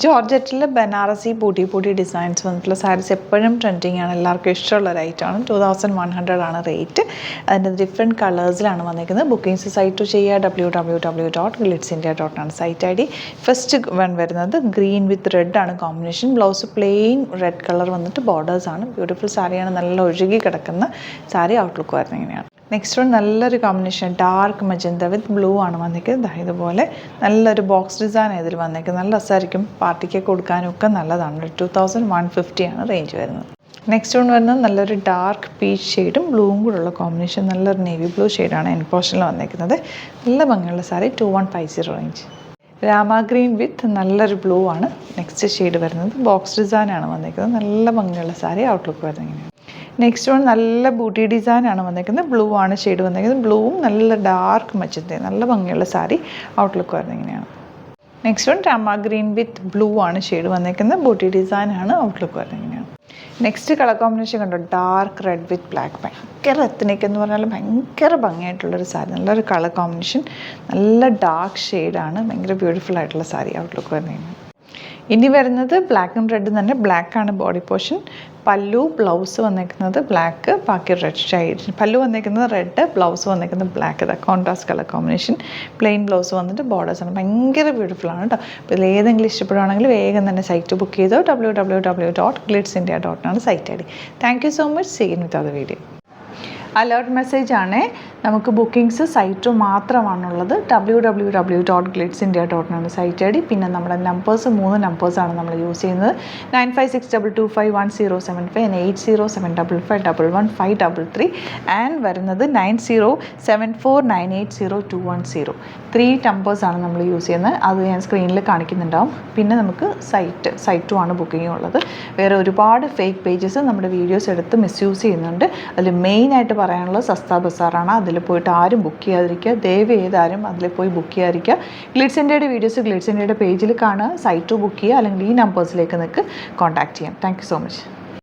ജോർജറ്റിൽ ബനാറസി പൂട്ടി ഡിസൈൻസ് വന്നിട്ടുള്ള സാരീസ് എപ്പോഴും ട്രെൻഡിങ് ആണ്, എല്ലാവർക്കും ഇഷ്ടമുള്ള ഒരു ഐറ്റമാണ്. 2100 ആണ് റേറ്റ്. അതിൻ്റെ ഡിഫറെൻറ്റ് കളേഴ്സിലാണ് വന്നിരിക്കുന്നത്. ബുക്കിംഗ്സ് സൈറ്റ് ചെയ്യുക www.glitzindia.in ആണ് സൈറ്റ് ID. ഫസ്റ്റ് വൺ വരുന്നത് ഗ്രീൻ വിത്ത് റെഡ് ആണ് combination. Blouse plain red colour വന്നിട്ട് ബോർഡേഴ്സ് ആണ്. ബ്യൂട്ടിഫുൾ സാരിയാണ്, നല്ല ഒഴുകി കിടക്കുന്ന സാരി. ഔട്ട്ലുക്ക് വരുന്നത് ഇങ്ങനെയാണ്. നെക്സ്റ്റ് വൺ നല്ലൊരു combination dark magenta with blue ആണ് വന്നിരിക്കുന്നത്. ഇതുപോലെ നല്ലൊരു ബോക്സ് ഡിസൈൻ ഇതിൽ വന്നിരിക്കുന്നത്. നല്ല രസമായിരിക്കും, പാർട്ടിക്ക് കൊടുക്കാനും ഒക്കെ നല്ലതാണ്. 2150 ആണ് റേഞ്ച് വരുന്നത്. നെക്സ്റ്റ് വൺ വരുന്നത് നല്ലൊരു ഡാർക്ക് പീച്ച് ഷെയ്ഡും ബ്ലൂവും കൂടെയുള്ള കോമ്പിനേഷൻ. നല്ലൊരു നേവി ബ്ലൂ ഷെയ്ഡാണ് എൻ പോർഷനിൽ വന്നിരിക്കുന്നത്. നല്ല ഭംഗിയുള്ള സാരി. 2150 റേഞ്ച്. രാമ ഗ്രീൻ വിത്ത് നല്ലൊരു ബ്ലൂ ആണ് നെക്സ്റ്റ് ഷെയ്ഡ് വരുന്നത്. ബോക്സ് ഡിസൈനാണ് വന്നിരിക്കുന്നത്. നല്ല ഭംഗിയുള്ള സാരി. ഔട്ട്ലുക്ക് വരുന്നത് ഇങ്ങനെയാണ്. നെക്സ്റ്റ് വൺ നല്ല ബൂട്ടി ഡിസൈനാണ് വന്നിരിക്കുന്നത്. ബ്ലൂ ആണ് ഷെയ്ഡ് വന്നിരിക്കുന്നത്. ബ്ലൂവും നല്ല ഡാർക്ക് മച്ചത്തെ നല്ല ഭംഗിയുള്ള സാരി. ഔട്ട്ലുക്ക് വരുന്നത് ഇങ്ങനെയാണ്. നെക്സ്റ്റ് വൺ രാമ ഗ്രീൻ വിത്ത് ബ്ലൂ ആണ് ഷെയ്ഡ് വന്നിരിക്കുന്നത്. ബൂട്ടി ഡിസൈനാണ്. ഔട്ട്ലുക്ക് വരുന്നത് ഇങ്ങനെയാണ്. നെക്സ്റ്റ് കളർ കോമ്പിനേഷൻ കണ്ടോ, ഡാർക്ക് റെഡ് വിത്ത് ബ്ലാക്ക്. ഭയങ്കര എത്തനിക് എന്ന് പറഞ്ഞാൽ ഭയങ്കര ഭംഗിയായിട്ടുള്ളൊരു സാരി. നല്ലൊരു കളർ കോമ്പിനേഷൻ, നല്ല ഡാർക്ക് ഷെയ്ഡാണ്. ഭയങ്കര ബ്യൂട്ടിഫുൾ ആയിട്ടുള്ള സാരി. ഔട്ട്ലുക്ക് വരുന്നത്. ഇനി വരുന്നത് ബ്ലാക്ക് ആൻഡ് റെഡ് തന്നെ. ബ്ലാക്കാണ് ബോഡി പോർഷൻ. പല്ലു ബ്ലൗസ് വന്നിരിക്കുന്നത് ബ്ലാക്ക്, ബാക്കി റെഡ് ഷെയ്ഡ്. പല്ലു വന്നിരിക്കുന്നത് റെഡ്, ബ്ലൗസ് വന്നിരിക്കുന്നത് ബ്ലാക്ക്. ഇതാ contrast colour combination. Plain blouse വന്നിട്ട് ബോർഡേഴ്സാണ്. ഭയങ്കര ബ്യൂട്ടിഫുൾ ആണ് കേട്ടോ. അപ്പോൾ ഇതിൽ ഏതെങ്കിലും ഇഷ്ടപ്പെടുകയാണെങ്കിൽ വേഗം തന്നെ സൈറ്റ് ബുക്ക് ചെയ്തോ. www.glitzindia.in ആണ് site ID. Thank you so much. See you with other video. Alert message ആണ്. നമുക്ക് ബുക്കിംഗ്സ് സൈറ്റ് മാത്രമാണുള്ളത്. www.glitzindia.in ആണ് സൈറ്റ് ID. പിന്നെ നമ്മുടെ നമ്പേഴ്സ് 3 നമ്പേഴ്സാണ് നമ്മൾ യൂസ് ചെയ്യുന്നത്. 9562251075 and 8075551533 ആൻഡ് വരുന്നത് 9074980210. 3 നമ്പേഴ്സാണ് നമ്മൾ യൂസ് ചെയ്യുന്നത്. അത് ഞാൻ സ്ക്രീനിൽ കാണിക്കുന്നുണ്ടാവും. പിന്നെ നമുക്ക് സൈറ്റും ആണ് ബുക്കിംഗ് ഉള്ളത്. വേറെ ഒരുപാട് ഫേക്ക് പേജസ് നമ്മുടെ വീഡിയോസ് എടുത്ത് മിസ്യൂസ് ചെയ്യുന്നുണ്ട്. അതിൽ മെയിനായിട്ട് പറയാനുള്ളത് സസ്ത ബസാറാണ്. അതിൽ പോയിട്ട് ആരും ബുക്ക് ചെയ്യാതിരിക്കുക. ദയവ് ചെയ്താരും അതിൽ പോയി ബുക്ക് ചെയ്യാതിരിക്കുക. ഗ്ലിറ്റ്സ് ഇന്ത്യയുടെ വീഡിയോസ് ഗ്ലിറ്റ്സ് ഇന്ത്യയുടെ പേജിൽ കാണുക, സൈറ്റ് ബുക്ക് ചെയ്യുക, അല്ലെങ്കിൽ ഈ നമ്പേഴ്സിലേക്ക് നിങ്ങൾക്ക് കോൺടാക്ട് ചെയ്യാം. Thank you so much.